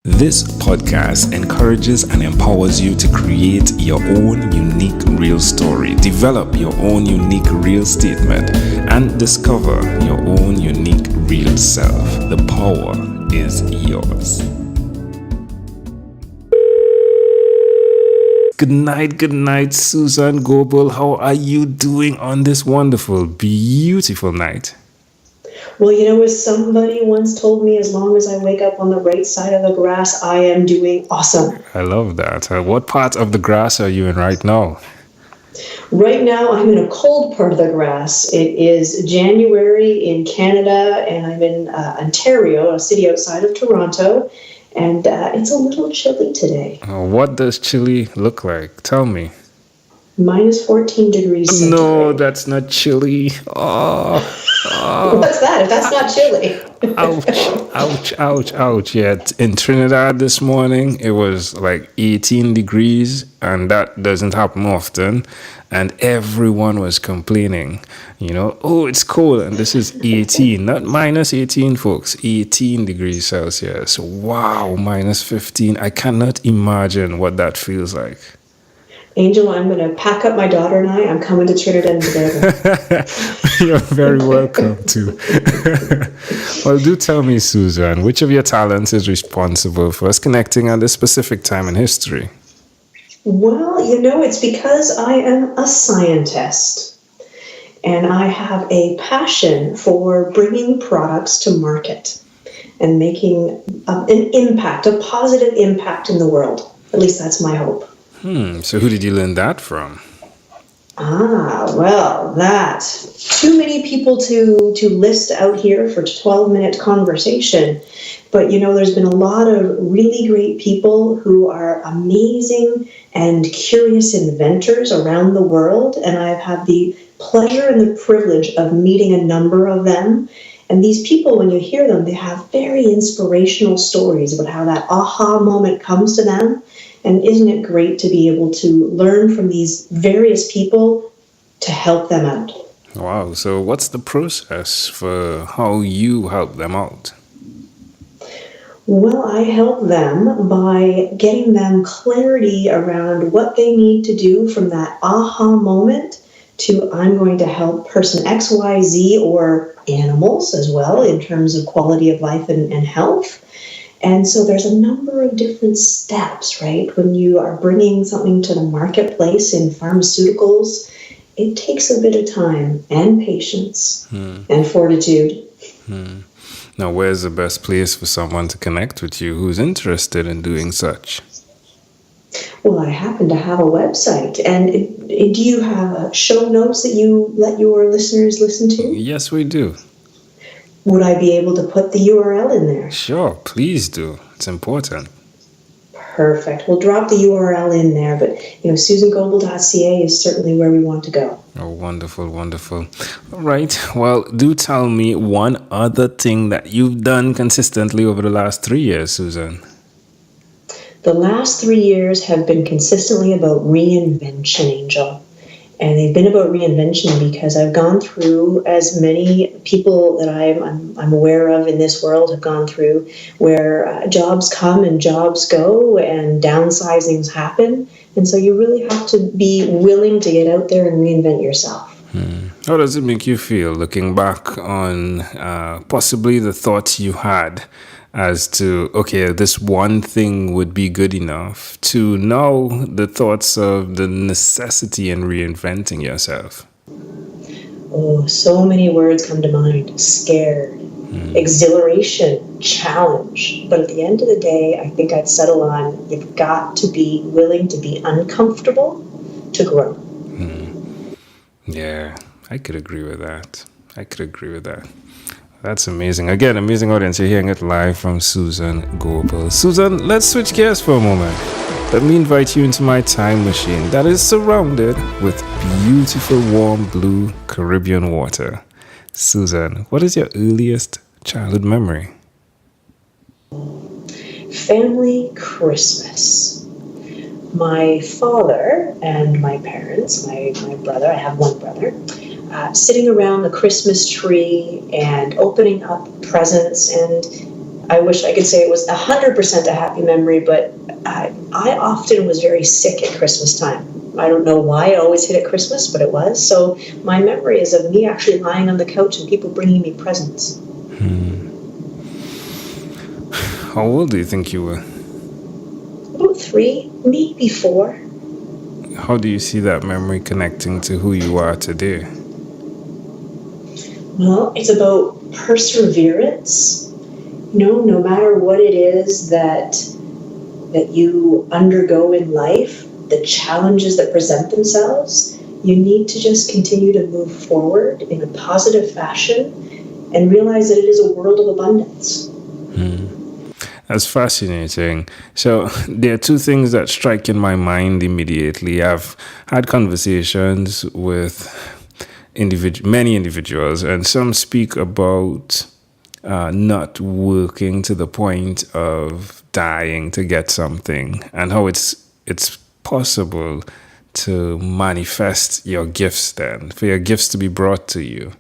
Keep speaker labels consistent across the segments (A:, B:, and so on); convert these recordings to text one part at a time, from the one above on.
A: This podcast encourages and empowers you to create your own unique real story, develop your own unique real statement, and discover your own unique real self. The power is yours. Good night, Susan Goebel. How are you doing on this wonderful, beautiful night?
B: Well, as somebody once told me, as long as I wake up on the right side of the grass, I am doing awesome.
A: I love that. What part of the grass are you in right now?
B: Right now, I'm in a cold part of the grass. It is January in Canada, and I'm in Ontario, a city outside of Toronto, and it's a little chilly today.
A: What does chilly look like? Tell me.
B: Minus 14 degrees centigrade.
A: No, that's not chilly. Oh.
B: What's that? If that's not chilly.
A: Ouch. Yeah, in Trinidad this morning, it was like 18 degrees, and that doesn't happen often. And everyone was complaining, oh, it's cold, and this is 18, not minus 18, folks, 18 degrees Celsius. Wow, minus 15. I cannot imagine what that feels like.
B: Angel, I'm going to pack up my daughter and I'm coming to Trinidad together.
A: You're very welcome to. Well, do tell me, Susan, which of your talents is responsible for us connecting at this specific time in history?
B: Well, it's because I am a scientist and I have a passion for bringing products to market and making an impact, a positive impact in the world. At least that's my hope.
A: So who did you learn that from?
B: Well, that. Too many people to list out here for a 12-minute conversation. But, there's been a lot of really great people who are amazing and curious inventors around the world. And I've had the pleasure and the privilege of meeting a number of them. And these people, when you hear them, they have very inspirational stories about how that aha moment comes to them. And isn't it great to be able to learn from these various people to help them out?
A: Wow. So what's the process for how you help them out?
B: Well, I help them by getting them clarity around what they need to do from that aha moment to I'm going to help person X, Y, Z, or animals as well in terms of quality of life and health. And so there's a number of different steps, right? When you are bringing something to the marketplace in pharmaceuticals, it takes a bit of time and patience and fortitude.
A: Now, where's the best place for someone to connect with you who's interested in doing such?
B: Well, I happen to have a website. And do you have show notes that you let your listeners listen to?
A: Yes, we do.
B: Would I be able to put the URL in there?
A: Sure, please do. It's important.
B: Perfect. We'll drop the URL in there, but susangoebel.ca is certainly where we want to go.
A: Oh, wonderful. All right. Well, do tell me one other thing that you've done consistently over the last 3 years, Susan.
B: The last 3 years have been consistently about reinvention, Angel. And they've been about reinvention because I've gone through, as many people that I'm aware of in this world have gone through, where jobs come and jobs go and downsizings happen. And so you really have to be willing to get out there and reinvent yourself.
A: How does it make you feel looking back on possibly the thoughts you had as to, okay, this one thing would be good enough, to now the thoughts of the necessity in reinventing yourself?
B: Oh, so many words come to mind. Scared, exhilaration, challenge. But at the end of the day, I think I'd settle on you've got to be willing to be uncomfortable to grow.
A: Yeah, I could agree with that. That's amazing. Again, amazing audience. You're hearing it live from Susan Goebel. Susan, let's switch gears for a moment. Let me invite you into my time machine that is surrounded with beautiful, warm, blue Caribbean water. Susan, what is your earliest childhood memory?
B: Family Christmas. My father and my parents, my brother, I have one brother, sitting around the Christmas tree and opening up presents and I wish I could say it was 100% a happy memory, but I often was very sick at Christmas time. I don't know why I always hit at Christmas, but it was. So my memory is of me actually lying on the couch and people bringing me presents.
A: How old do you think you were?
B: About 3, maybe 4.
A: How do you see that memory connecting to who you are today?
B: Well, it's about perseverance. No matter what it is that you undergo in life, the challenges that present themselves, you need to just continue to move forward in a positive fashion and realize that it is a world of abundance.
A: That's fascinating. So there are two things that strike in my mind immediately. I've had conversations with many individuals, and some speak about not working to the point of dying to get something, and how it's possible to manifest your gifts then, for your gifts to be brought to you.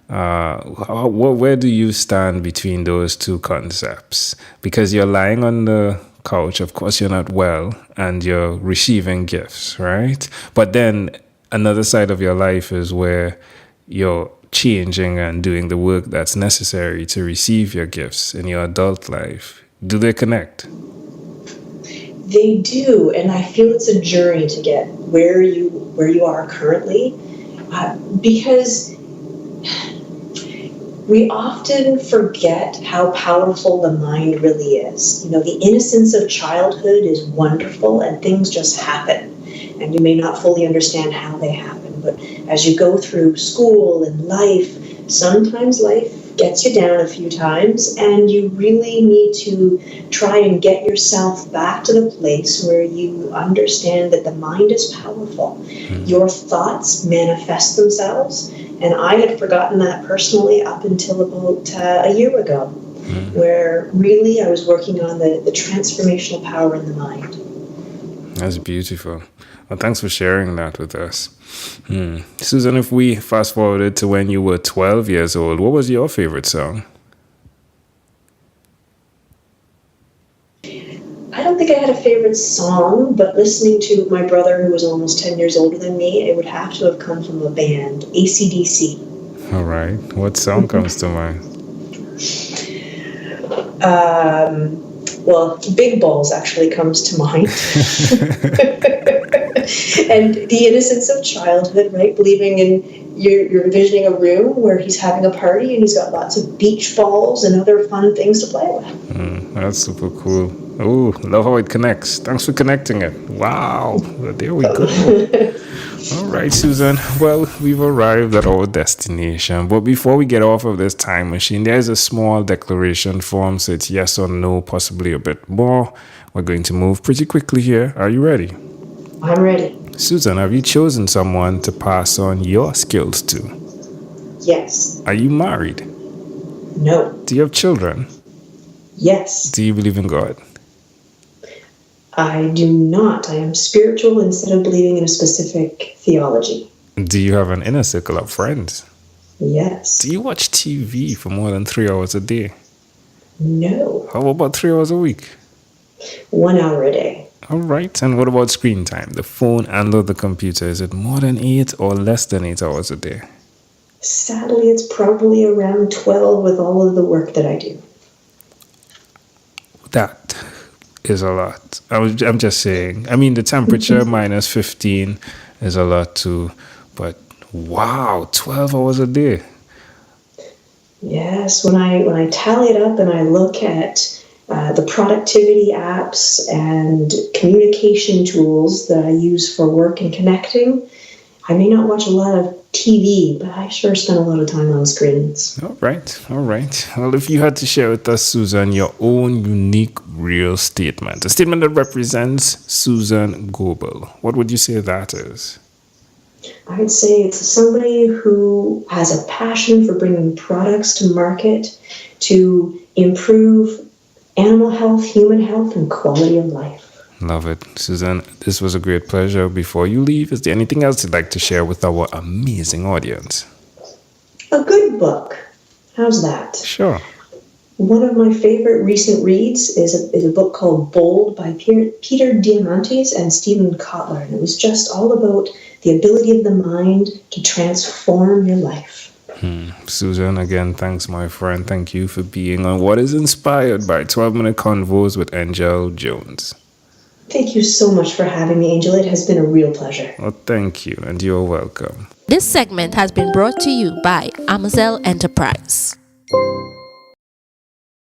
A: Where do you stand between those two concepts? Because you're lying on the couch, of course you're not well, and you're receiving gifts, right? But then another side of your life is where you're changing and doing the work that's necessary to receive your gifts in your adult life. Do they connect?
B: They do, and I feel it's a journey to get where you are currently, because we often forget how powerful the mind really is. The innocence of childhood is wonderful, and things just happen, and you may not fully understand how they happen. But as you go through school and life, sometimes life gets you down a few times, and you really need to try and get yourself back to the place where you understand that the mind is powerful. Your thoughts manifest themselves, and I had forgotten that personally up until about a year ago, where really I was working on the transformational power in the mind.
A: That's beautiful. Well, thanks for sharing that with us. Susan, if we fast forwarded to when you were 12 years old, what was your favorite song?
B: I don't think I had a favorite song, but listening to my brother, who was almost 10 years older than me, it would have to have come from a band, AC/DC.
A: All right. What song comes to mind?
B: Well, Big Balls actually comes to mind. And the innocence of childhood, right? Believing in, you're envisioning a room where he's having a party and he's got lots of beach balls and other fun things to play with.
A: That's super cool. Oh, love how it connects. Thanks for connecting it. Wow. There we go. All right, Susan. Well, we've arrived at our destination. But before we get off of this time machine, there's a small declaration form. So it's yes or no, possibly a bit more. We're going to move pretty quickly here. Are you ready?
B: I'm ready.
A: Susan, have you chosen someone to pass on your skills to?
B: Yes.
A: Are you married?
B: No.
A: Do you have children?
B: Yes.
A: Do you believe in God?
B: I do not. I am spiritual instead of believing in a specific theology.
A: Do you have an inner circle of friends?
B: Yes.
A: Do you watch TV for more than 3 hours a day?
B: No.
A: How about 3 hours a week?
B: 1 hour a day.
A: All right. And what about screen time? The phone and or the computer, is it more than 8 or less than 8 hours a day?
B: Sadly, it's probably around 12 with all of the work that I do.
A: That is a lot. I'm just saying. I mean, the temperature minus 15 is a lot too. But wow, 12 hours a day.
B: Yes, when I tally it up and I look at the productivity apps and communication tools that I use for work and connecting, I may not watch a lot of TV, but I sure spend a lot of time on screens.
A: All right. Well, if you had to share with us, Susan, your own unique real statement, a statement that represents Susan Goebel, what would you say that is?
B: I would say it's somebody who has a passion for bringing products to market to improve animal health, human health, and quality of life.
A: Love it. Susan, this was a great pleasure. Before you leave, is there anything else you'd like to share with our amazing audience?
B: A good book. How's that?
A: Sure.
B: One of my favorite recent reads is a book called Bold by Peter Diamandis and Stephen Kotler. And it was just all about the ability of the mind to transform your life.
A: Susan, again, thanks, my friend. Thank you for being on What is Inspired by 12-Minute Convos with Angel Jones.
B: Thank you so much for having me, Angel. It has been a real pleasure.
A: Well, thank you, and you're welcome.
C: This segment has been brought to you by Amazel Enterprise.